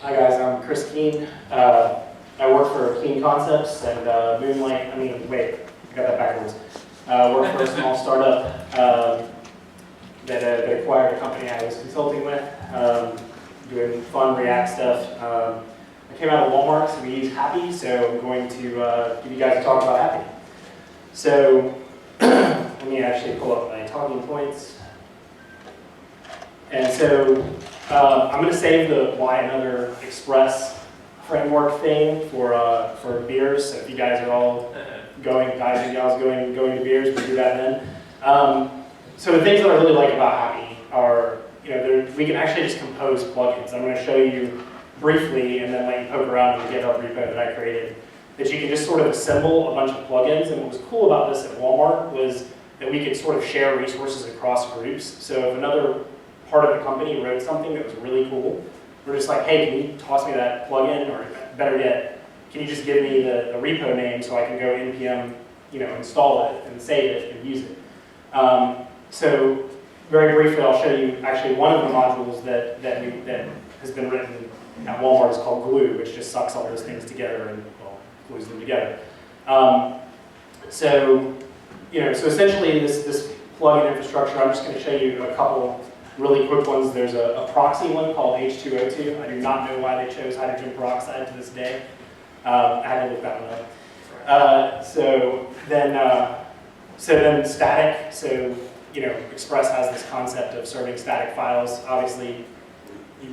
Hi guys, I'm Chris Keene. I work for Keen Concepts and Moonlight. I got that backwards. Work for a small startup that acquired a company I was consulting with, doing fun React stuff. I came out of Walmart, so we use Hapi, so I'm going to give you guys a talk about Hapi. So let me actually pull up my talking points. And so I'm going to save the why another Express framework thing for beers. So if you guys are all guys and gals going to beers, we do that then. So the things that I really like about Hapi are, we can actually just compose plugins. I'm going to show you briefly and then let you poke around in the GitHub repo that I created, that you can just sort of assemble a bunch of plugins. And what was cool about this at Walmart was that we could sort of share resources across groups. So if another part of the company wrote something that was really cool, we're just like, hey, can you toss me that plugin? Or better yet, can you just give me the repo name so I can go npm, install it and save it and use it? So very briefly, I'll show you actually one of the modules that has been written at Walmart is called Glue, which just sucks all those things together and glues them together. So essentially this plugin infrastructure, I'm just going to show you a couple really quick ones. There's a proxy one called H2O2. I do not know why they chose hydrogen peroxide to this day. I had to look that one up. So then static. So Express has this concept of serving static files. Obviously, it's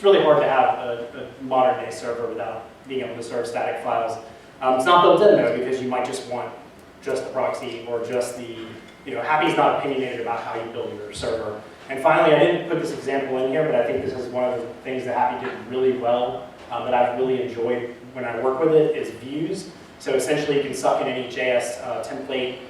really hard to have a modern day server without being able to serve static files. It's not built in though, because you might just want just the proxy or just the, Hapi's not opinionated about how you build your server. And finally, I didn't put this example in here, but I think this is one of the things that Hapi did really well, that I've really enjoyed when I work with it, is views. So essentially, you can suck in any JS template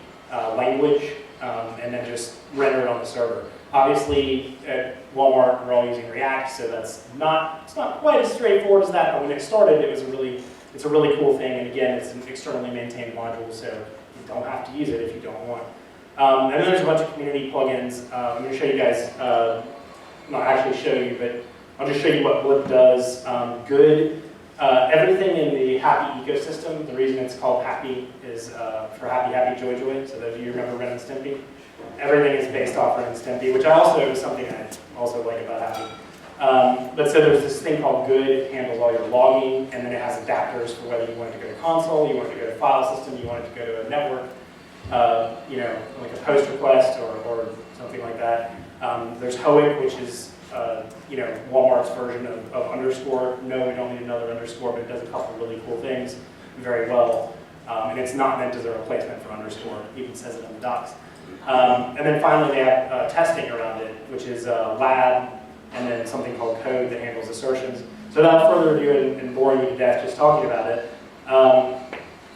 language and then just render it on the server. Obviously, at Walmart, we're all using React, so it's not quite as straightforward as that. But when it started, it's a really cool thing. And again, it's an externally maintained module, so you don't have to use it if you don't want. And then there's a bunch of community plugins. I'm going to show you guys, not actually show you, but I'll just show you what Blip does. Everything in the Hapi ecosystem, the reason it's called Hapi is for Happy, Happy, Joy, Joy. So those of you remember Ren and Stimpy. Everything is based off Ren and Stimpy, which is something I also like about Hapi. But so there's this thing called Good. It handles all your logging, and then it has adapters for whether you want it to go to console, you want it to go to file system, you want it to go to a network. Like a post request or something like that. There's Hoic, which is Walmart's version of underscore. No, we don't need another underscore, but it does a couple of really cool things very well. And it's not meant as a replacement for underscore. It even says it on the docs. And then finally, they have testing around it, which is lab, and then something called code that handles assertions. So without further ado and boring you to death just talking about it,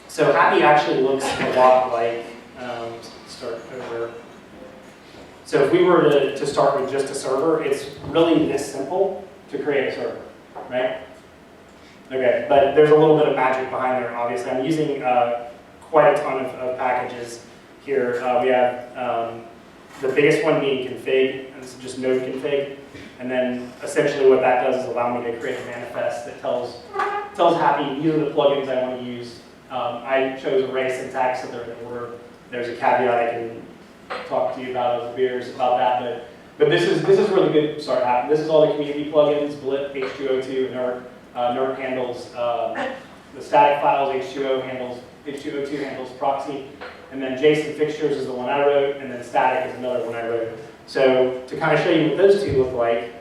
so Hapi actually looks a lot like, start over. So if we were to start with just a server, it's really this simple to create a server, right? Okay, but there's a little bit of magic behind there, obviously. I'm using quite a ton of packages here. We have the biggest one being config, and this is just node config. And then essentially what that does is allow me to create a manifest that tells Hapi, these are the plugins I want to use. I chose array syntax, so they're in order. There's a caveat I can talk to you about over beers about that, but this is really good to start Hapi. This is all the community plugins: Blip, H2O2, NERP. NERP handles the static files. H2O2 handles proxy, and then JSON fixtures is the one I wrote, and then static is another one I wrote. So to kind of show you what those two look like,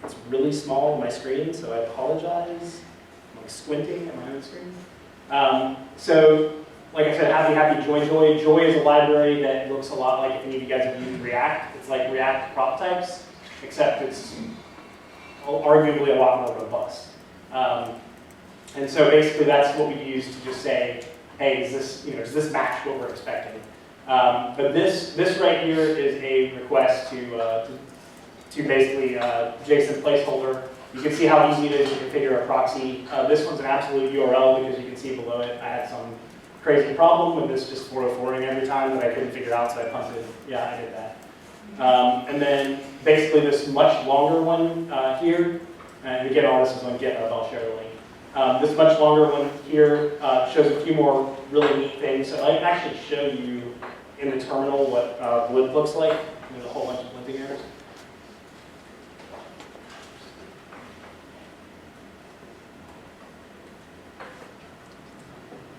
it's really small on my screen, so I apologize. Squinting at my own screen. So, like I said, Happy, Happy, Joy, Joy. Joy is a library that looks a lot like if any of you guys have used React. It's like React prop types, except it's arguably a lot more robust. And so basically that's what we use to just say, hey, does this match what we're expecting? But this right here is a request to basically JSON placeholder. You can see how easy it is to configure a proxy. This one's an absolute URL because you can see below it. I had some crazy problem with this just 404ing every time that I couldn't figure out, so I punted. Yeah, I did that. And then basically this much longer one here, and again, all this is on GitHub, I'll share the link. This much longer one here shows a few more really neat things. So I can actually show you in the terminal what blip looks like. There's a whole bunch of blipping errors.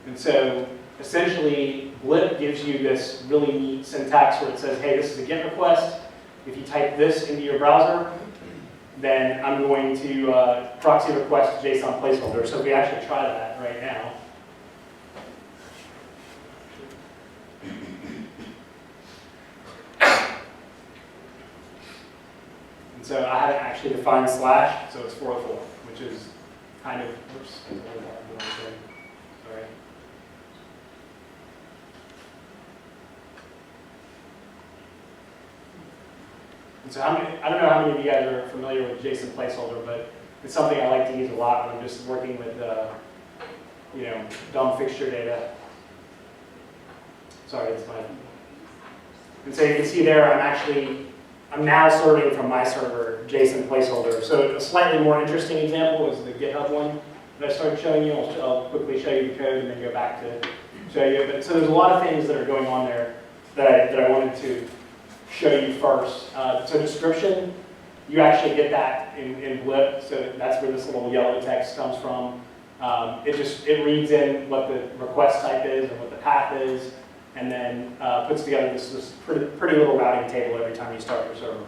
And so essentially, blip gives you this really neat syntax where it says, hey, this is a GET request. If you type this into your browser, then I'm going to proxy request JSON placeholder. So if we actually try that right now. And so I haven't actually defined slash, so it's 404, which is kind of, oops, sorry. And so I don't know how many of you guys are familiar with JSON placeholder, but it's something I like to use a lot when I'm just working with, dumb fixture data. Sorry, it's my. And so you can see there, I'm now serving from my server JSON placeholder. So a slightly more interesting example is the GitHub one that I started showing you. I'll quickly show you the code and then go back to show you. But so there's a lot of things that are going on there that I wanted to show you first. So description, you actually get that in Blip, so that's where this little yellow text comes from. It reads in what the request type is and what the path is, and then puts together this pretty little routing table every time you start your server.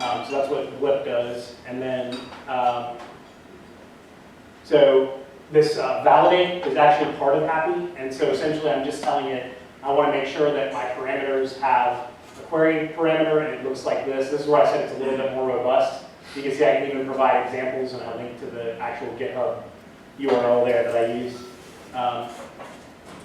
So that's what Blip does. And then, so this validate is actually part of Hapi, and so essentially I'm just telling it, I want to make sure that my parameters have a query parameter, and it looks like this. This is where I said it's a little bit more robust. You can see I can even provide examples, and I link to the actual GitHub URL there that I use.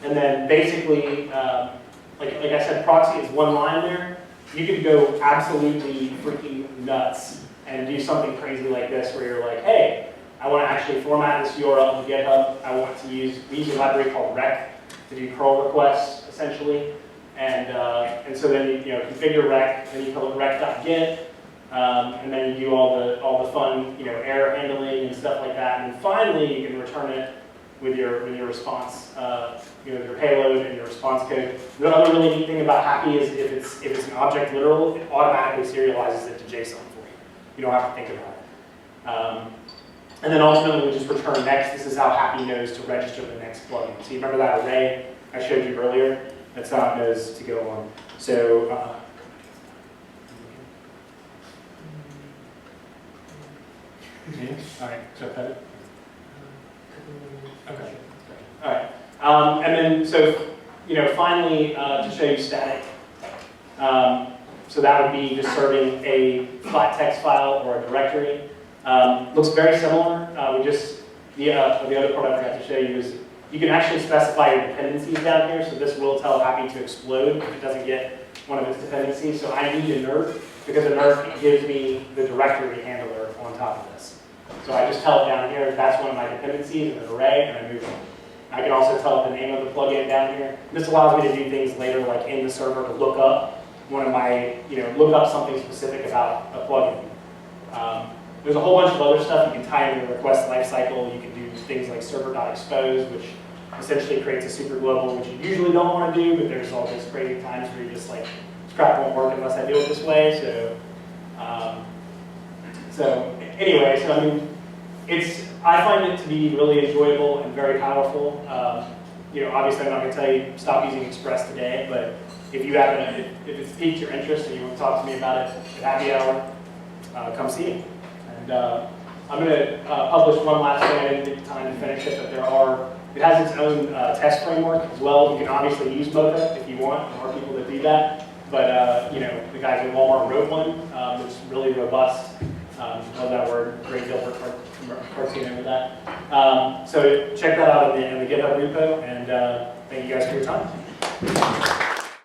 And then basically, like I said, proxy is one line there. You could go absolutely freaking nuts and do something crazy like this, where you're like, hey, I want to actually format this URL to GitHub. I want to use, we use a library called rec to do curl requests, essentially. And so then you configure rec, then you call it rec.get, and then you do all the fun error handling and stuff like that. And finally, you can return it with your response, your payload and your response code. The other really neat thing about Hapi is if it's an object literal, it automatically serializes it to JSON for you. You don't have to think about it. And then ultimately, we just return next. This is how Hapi knows to register the next plugin. So you remember that array I showed you earlier? That's how it knows to go on. So, all right, so that. Okay. All right. And then, so, finally, to show you static. So that would be just serving a flat text file or a directory. Looks very similar. The other part I forgot to show you is you can actually specify your dependencies down here. So this will tell Hapi to explode if it doesn't get one of its dependencies. So I need inert because inert gives me the directory handler on top of this. So I just tell it down here, that's one of my dependencies in an array, and I move it. I can also tell it the name of the plugin down here. This allows me to do things later, like in the server, to look up one of my, look up something specific about a plugin. There's a whole bunch of other stuff. You can tie into the request lifecycle. You can do things like server.expose, which essentially creates a super global, which you usually don't want to do, but there's all these crazy times where you're just like, scrap won't work unless I do it this way. So anyway, I mean, I find it to be really enjoyable and very powerful. Obviously I'm not going to tell you stop using Express today, but if it's piqued your interest and you want to talk to me about it at happy hour, come see me. And I'm going to publish one last thing. I didn't get time to finish it, but it has its own test framework as well. You can obviously use Mocha if you want. There are people that do that, but the guys at Walmart wrote one. It's really robust. Love that word. Great Dilbert cartoon over that. So check that out in the GitHub repo, and thank you guys for your time.